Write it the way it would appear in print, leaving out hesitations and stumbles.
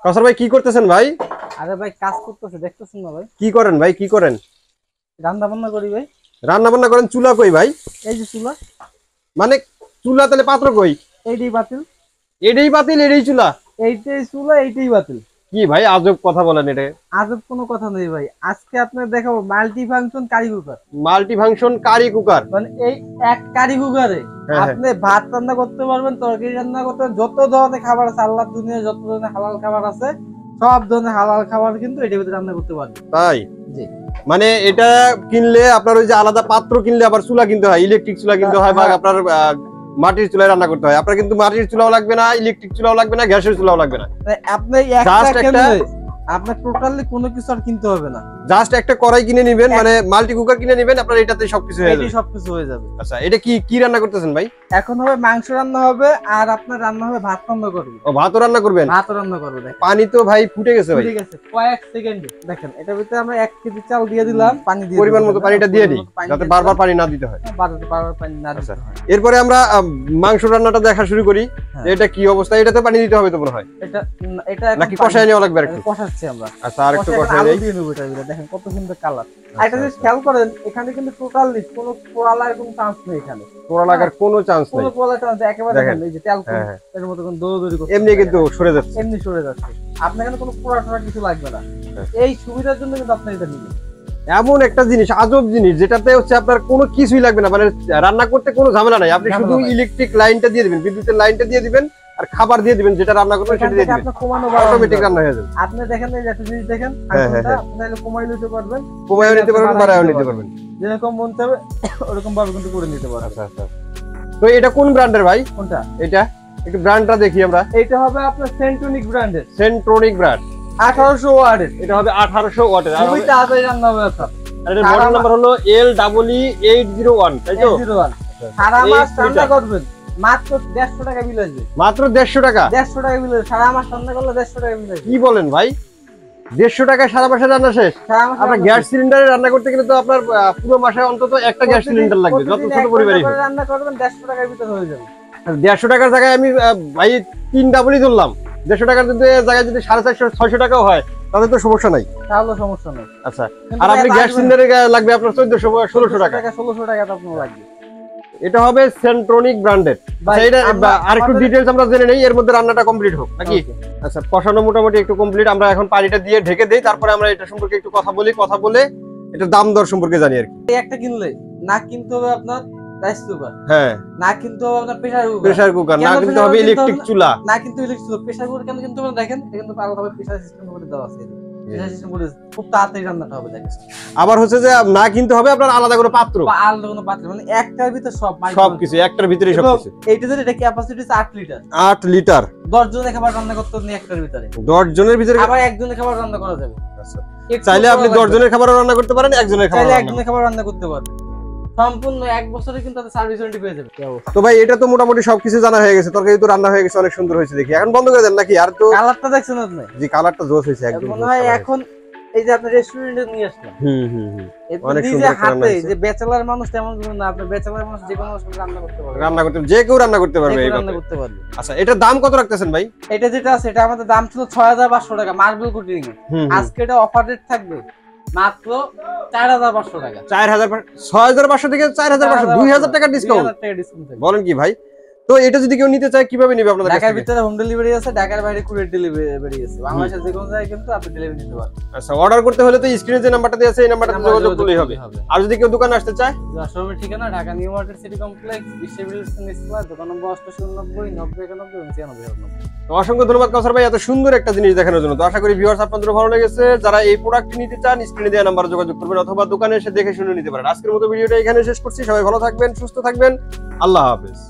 কাউসার ভাই কি করতেছেন ভাই? আরে ভাই কাজ করতেছে, দেখতেছেন না ভাই? কি করেন ভাই, কি করেন? রান্না বান্না করি ভাই। রান্না বান্না করেন? চুলা কই ভাই? এই যে চুলা। মানে চুলা তাহলে পাত্র কই? এইটাই বাতিল। এটাই বাতিল, এটাই চুলা? এইটাই চুলা, এইটাই বাতিল। কি ভাই আজব কথা বলেন এটা? আজব কোনো কথা নেই ভাই, আজকে আপনার দেখাবো multi function curry cooker. Multi function curry cooker মানে এই এক কারি কুকারে আপনি ভাত রান্না করতে পারবেন, তরকারি রান্না করতে পারবেন, যত ধরনের খাবার আছে আল্লাহর দুনিয়ায় যত ধরনের হালাল খাবার আছে সব ধরনের হালাল খাবার কিন্তু এটার ভিতরে রান্না করতে পারবেন। তাই? জি। মানে এটা কিনলে আপনার ওই যে আলাদা পাত্র কিনলে আবার চুলা কিনতে হয়, ইলেকট্রিক চুলা কিনতে হয়, বা আপনার মাটির চুলায় রান্না করতে হয়। আপনার কিন্তু মাটির চুলাও লাগবে না, ইলেকট্রিক চুলাও লাগবে না, গ্যাসের চুলাও লাগবে না। আপনি আপনার টোটালি কোনো কিছু আর কিনতে হবে না, জাস্ট একটা কড়াই কিনে নেবেন, মানে মাল্টি কুকার কিনে নেবেন, আপনার এটাতে সবকিছু হয়ে যাবে। সবকিছু হয়ে যাবে। আচ্ছা, এটা কি কি রান্না করতেছেন ভাই? এখন হবে মাংস রান্না হবে, আর আপনার রান্না হবে ভাত রান্না করবেন। ও, ভাতও রান্না করবেন? ভাত রান্না করবেন। পানি তো ভাই ফুটে গেছে ভাই। ঠিক আছে, কয়েক সেকেন্ডে দেখেন এটার ভিতরে আমরা 1 কেজি চাল দিয়ে দিলাম, পানি দিয়ে পরিমাণ মতো পানিটা দিয়ে দিই, যাতে বারবার পানি না দিতে হয়। বারবার পানি না দিতে হয়। এরপরে আমরা মাংস রান্নাটা দেখা শুরু করি। এটা কি অবস্থা? এটাতে পানি দিতে হবে তো মনে হয়। এটা নাকি কষায় নেওয়া লাগবে একটু? কষাচ্ছি আমরা। আচ্ছা, আর একটু কষায় নেই। দেখেন কত সুন্দর কালার। এটা যদি খেয়াল করেন এখানে কিন্তু টোটালি কোনো পোড়া লাগার কোনো চান্স নেই, এখানে পোড়া লাগার কোনো চান্স নেই। কোনো পোড়া লাগার চান্স একেবারে দেখেন, এই যে তেল এর মতো কোনো দৌড়দৌড়ি করতে এমনি কিন্তু সরে যাচ্ছে, এমনি সরে যাচ্ছে। আপনার এখানে কোনো পোড়া টোড়া কিছু লাগবে না। এই সুবিধার জন্য কিন্তু আপনি এটা নিবেন। এমন একটা জিনিস, আজব জিনিস, যেটাতে হচ্ছে আপনার কোনো কিছুই লাগবে না, মানে রান্না করতে কোনো ঝামেলা নাই। আপনি শুধু ইলেকট্রিক লাইনটা দিয়ে দিবেন, বিদ্যুতের লাইনটা দিয়ে দিবেন, আর খাবার দিয়ে দিবেন, যেটা রান্না করবেন সেটা দিয়ে দিবেন, অটোমেটিক রান্না হয়ে যাবে। আপনি দেখেন এই যে একটা জিনিস দেখেন, আপনি কমাই নিতে পারবেন, কমাইও নিতে পারবেন, বাড়াইও নিতে পারবেন, যেরকম মন চাবে ওরকম ভাবে কিন্তু করে নিতে পারবেন। আচ্ছা আচ্ছা। তো এটা কোন ব্র্যান্ডের ভাই? কোনটা? এটা একটু ব্র্যান্ডটা দেখি আমরা। এটা হবে আপনার সেন্ট্রনিক ব্র্যান্ডের। সেন্ট্রনিক ব্র্যান্ড, 1800 ওয়াটের। এটা হবে 1800 ওয়াটের। আর খুবই তাড়াতাড়ি রান্না হবে আপনার। আর এর মডেল নাম্বার হলো LEE801, তাই তো? 801। সারা মাস রান্না করবেন মাত্র 150 টাকা বিল আসবে। মাত্র 150 টাকা? 150 টাকা বিল আসবে। সারা মাস রান্না করলে 150 টাকা বিল আসবে। কি বলেন ভাই? 150 টাকায় সারা মাসে রান্না শেষ? আপনার গ্যাস সিলিন্ডারে রান্না করতে গেলে তো আপনার পুরো মাসে অন্তত একটা গ্যাস সিলিন্ডার লাগবে, যত ছোট পরিবারই হোক। রান্না করবেন 150 টাকার ভিতরে হয়ে যাবে। 150 টাকার জায়গায় আমি ভাই 3 ডাবলই ধরলাম। 150 টাকার জায়গায় যদি 450 600 টাকাও হয় তাহলে তো সমস্যা নাই। তাহলে সমস্যা নাই। আচ্ছা, আর আপনি গ্যাস সিলিন্ডারে লাগবে আপনার 1400 1600 টাকা। 1600 টাকা তো আপনার লাগবে। এটা হবে সেন্ট্রনিক ব্র্যান্ডের। এটা আর একটু ডিটেইলস আমরা জেনে নেই, এর মধ্যে রান্নাটা কমপ্লিট হোক নাকি? আচ্ছা, কষানো মোটামুটি একটু কমপ্লিট। আমরা এখন পানিটা দিয়ে ঢেকে দেই, তারপরে আমরা এটা সম্পর্কে একটু কথা বলে এটা দাম দর সম্পর্কে জানি আর কি। একটা কিনলে না কিনতে হবে আপনার রাইস কুকার, হ্যাঁ, না কিনতে হবে আপনার প্রেসার কুকার, না কিনতে হবে ইলেকট্রিক চুলা, না কিন্তু ইলেকট্রিক চুলা। প্রেসার কুকার কেন কিনতে হবে দেখেন, এটা কিন্তু আলাদাভাবে প্রেসার সিস্টেম করে দেওয়া আছে। প্রেসার সিস্টেম করে খুব তাড়াতাড়ি রান্নাটা হবে দেখেন। আবার হচ্ছে যে না কিনতে হবে আপনার আলাদা করে পাত্র, আলাদা কোনো পাত্র, মানে একটার ভিতরে সবকিছু একটার ভিতরেই সবকিছু। এইটাদের এটা ক্যাপাসিটি 8 লিটার। 8 লিটার 10 জনের খাবার রান্না করতে হবে একটার ভিতরে। 10 জনের ভিতরে আবার একজনের খাবার রান্না করা যাবে। আচ্ছা, চাইলে আপনি 10 জনের খাবারও রান্না করতে পারেন, একজনের খাবার, চাইলে একজনের খাবার রান্না করতে পারবেন। সম্পূর্ণ 1 বছরে কিন্তু তাদের সার্ভিস ওয়ারেন্টি পেয়ে যাবে। তো ভাই এটা তো মোটামুটি সবকিছু জানা হয়ে গেছে, তরকারি তো রান্না হয়ে গেছে, অনেক সুন্দর হয়েছে দেখি। এখন বন্ধ করে দেন নাকি? আর তো কালারটা দেখছেন আপনি? জি, কালারটা জোস হয়েছে একদম। মনে হয় এখন এই যে আপনি রেস্টুরেন্টে নিয়ে আসলেন, অনেক সুন্দর হাতে যে ব্যাচেলর মানুষ তেমন কোনো না, আপনি ব্যাচেলর মানুষ যে কোনো সময় রান্না করতে পারবে, যে কেউ রান্না করতে পারবে এই রান্না করতে পারবে। আচ্ছা, এটার দাম কত রাখতেছেন ভাই? এটা যেটা আছে এটা আমাদের দাম ছিল 6500 টাকা মার্বেল কোটিং এ। আজকে এটা অফার রেট থাকবে মাত্র 4500 টাকা। 6500 থেকে 4500, 2000 টাকা ডিসকাউন্ট। বলেন কি ভাই? তো এটা যদি কেউ নিতে চায় কিভাবে নিবে আপনাদের কাছে? ঢাকার ভিতরে হোম ডেলিভারি আছে, ঢাকার বাইরে কুরিয়ার ডেলিভারি আছে। বাংলাদেশের যে কোনো জায়গায় কিন্তু আপনি ডেলিভারি নিতে পারবেন। আচ্ছা, অর্ডার করতে হলে তো স্ক্রিনে যে নাম্বারটা দেওয়া আছে এই নাম্বারটাতে যোগাযোগ করলেই হবে। আর যদি কেউ দোকানে আসতে চায়, শোরুমের ঠিকানা Dhaka new market city complex, বিশ্ববিদ্যালয় নিচতলা, দোকান নম্বর 890 90 91 96। তো অসংখ্য ধন্যবাদ কাউসার ভাই এত সুন্দর একটা জিনিস দেখানোর জন্য। তো আশা করি ভিউয়ার্স আপনাদের ভালো লেগেছে। যারা এই প্রোডাক্টটি নিতে চান স্ক্রিনে দেওয়া নাম্বারে যোগাযোগ করবেন, অথবা দোকানে এসে দেখে শুনে নিতে পারেন। আজকের মতো ভিডিওটা এখানে শেষ করছি। সবাই ভালো থাকবেন, সুস্থ থাকবেন, আল্লাহ হাফেজ।